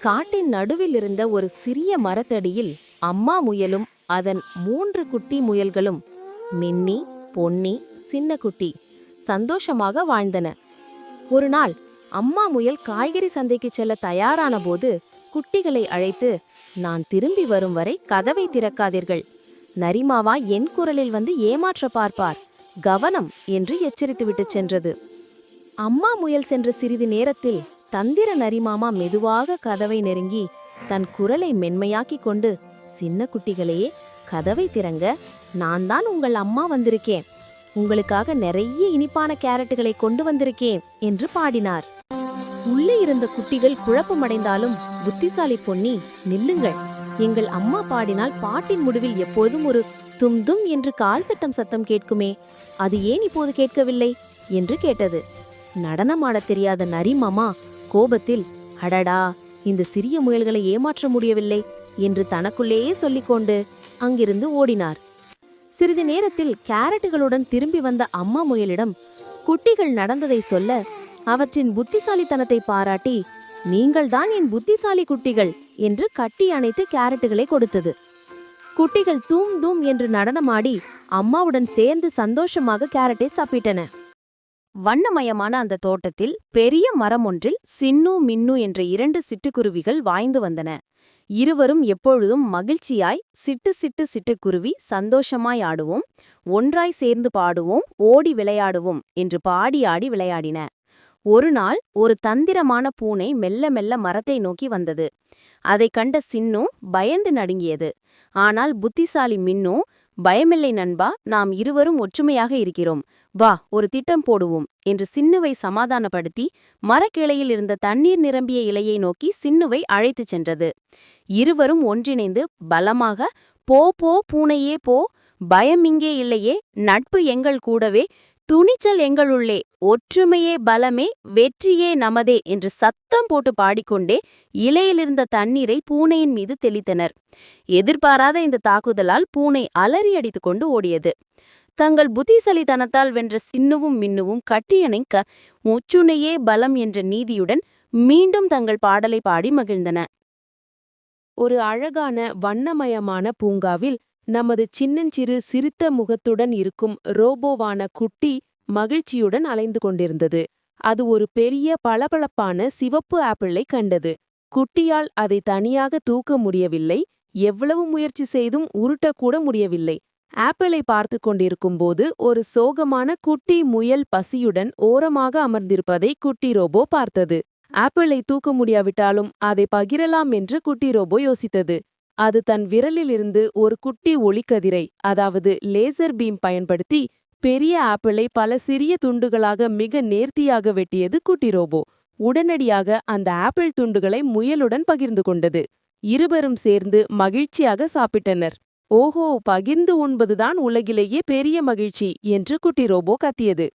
காட்டின் நடுவில் இருந்த ஒரு சிறிய மரத்தடியில் அம்மா முயலும் அதன் 3 குட்டி முயல்களும் மின்னி, பொன்னி, சின்ன குட்டி சந்தோஷமாக வாழ்ந்தன. ஒரு நாள் அம்மா முயல் காய்கறி சந்தைக்கு செல்ல தயாரான போது குட்டிகளை அழைத்து, நான் திரும்பி வரும் வரை கதவை திறக்காதீர்கள். நரிமாவா என் குரலில் வந்து ஏமாற்ற பார்ப்பார், கவனம் என்று எச்சரித்துவிட்டு சென்றது. அம்மா முயல் சென்ற சிறிது நேரத்தில் தந்திர நரிமாமா மெதுவாக கதவை நெருங்கி தன் குரலை மென்மையாக்கிக் கொண்டு, சின்ன குட்டிகளே, கதவை திறங்க, நான் தான் உங்கள் அம்மா வந்திருக்கேன். உங்களுக்காக நிறைய இனிப்பான கேரட்டுகளை கொண்டு வந்திருக்கேன் என்று பாடினார். உள்ளே இருந்த குட்டிகள் குழப்பமடைந்தாலும் புத்திசாலி பொன்னி, நில்லுங்கள், எங்கள் அம்மா பாடினால் பாட்டின் முடிவில் எப்பொழுதும் ஒரு தும் தும் என்று கால் தட்டம் சத்தம் கேட்குமே, அது ஏன் இப்போது கேட்கவில்லை என்று கேட்டது. நடனமாடத் தெரியாத நரிமாமா கோபத்தில், அடடா, இந்த சிறிய முயல்களை ஏமாற்ற முடியவில்லை என்று தனக்குள்ளேயே சொல்லிக்கொண்டு அங்கிருந்து ஓடினார். சிறிது நேரத்தில் கேரட்டுகளுடன் திரும்பி வந்த அம்மா முயலிடம் குட்டிகள் நடந்ததை சொல்ல, அவற்றின் புத்திசாலித்தனத்தை பாராட்டி, நீங்கள்தான் என் புத்திசாலி குட்டிகள் என்று கட்டி அணைத்து கேரட்டுகளை கொடுத்தது. குட்டிகள் தூம் தூம் என்று நடனமாடி அம்மாவுடன் சேர்ந்து சந்தோஷமாக கேரட்டை சாப்பிட்டன. வண்ணமயமான அந்த தோட்டத்தில் பெரிய மரம் ஒன்றில் சின்னு மின்னு என்ற 2 சிட்டுக்குருவிகள் வாய்ந்து வந்தன. இருவரும் எப்பொழுதும் மகிழ்ச்சியாய் சிட்டு சிட்டு சிட்டுக்குருவி சந்தோஷமாய் ஆடுவோம், ஒன்றாய் சேர்ந்து பாடுவோம், ஓடி விளையாடுவோம் என்று பாடி ஆடி விளையாடின. ஒரு நாள் ஒரு தந்திரமான பூனை மெல்ல மெல்ல மரத்தை நோக்கி வந்தது. அதைக் கண்ட சின்னு பயந்து நடுங்கியது. ஆனால் புத்திசாலி மின்னு, பயமில்லை நண்பா, நாம் இருவரும் ஒற்றுமையாக இருக்கிறோம், வா ஒரு திட்டம் போடுவோம் என்று சின்னுவை சமாதானப்படுத்தி மரக்கிளையில் இருந்த தண்ணீர் நிரம்பிய இலையை நோக்கி சின்னுவை அழைத்துச் சென்றது. இருவரும் ஒன்றிணைந்து பலமாக, போ போ பூனையே போ, பயம் இங்கே இல்லையே, நட்பு எங்கள் கூடவே, துணிச்சல் எங்களுள்ளே, ஒற்றுமையே பலமே, வெற்றியே நமதே என்று சத்தம் போட்டு பாடிக்கொண்டே இலையிலிருந்த தண்ணீரை பூனையின் மீது தெளித்தனர். எதிர்பாராத இந்த தாக்குதலால் பூனை அலறி அடித்து கொண்டு ஓடியது. தங்கள் புத்திசலித்தனத்தால் வென்ற சின்னுவும் மின்னுவும் கட்டியணைக்க ஒற்றுமையே பலம் என்ற நீதியுடன் மீண்டும் தங்கள் பாடலை பாடி மகிழ்ந்தன. ஒரு அழகான வண்ணமயமான பூங்காவில் நமது சின்னஞ்சிறு சிரித்த முகத்துடன் இருக்கும் ரோபோவான குட்டி மகிழ்ச்சியுடன் அலைந்து கொண்டிருந்தது. அது ஒரு பெரிய பளபளப்பான சிவப்பு ஆப்பிளை கண்டது. குட்டியால் அதை தனியாக தூக்க முடியவில்லை, எவ்வளவு முயற்சி செய்தும் உருட்டக்கூட முடியவில்லை. ஆப்பிளை பார்த்து கொண்டிருக்கும் போது ஒரு சோகமான குட்டி முயல் பசியுடன் ஓரமாக அமர்ந்திருப்பதை குட்டி ரோபோ பார்த்தது. ஆப்பிளை தூக்க முடியாவிட்டாலும் அதை பகிரலாம் என்று குட்டி ரோபோ யோசித்தது. அது தன் விரலிலிருந்து ஒரு குட்டி ஒளிக்கதிரை, அதாவது லேசர் பீம் பயன்படுத்தி பெரிய ஆப்பிளை பல சிறிய துண்டுகளாக மிக நேர்த்தியாக வெட்டியது குட்டி ரோபோ. உடனடியாக அந்த ஆப்பிள் துண்டுகளை முயலுடன் பகிர்ந்து கொண்டது. இருவரும் சேர்ந்து மகிழ்ச்சியாக சாப்பிட்டனர். ஓஹோ, பகிர்ந்து உண்பதுதான் உலகிலேயே பெரிய மகிழ்ச்சி என்று குட்டி ரோபோ கத்தியது.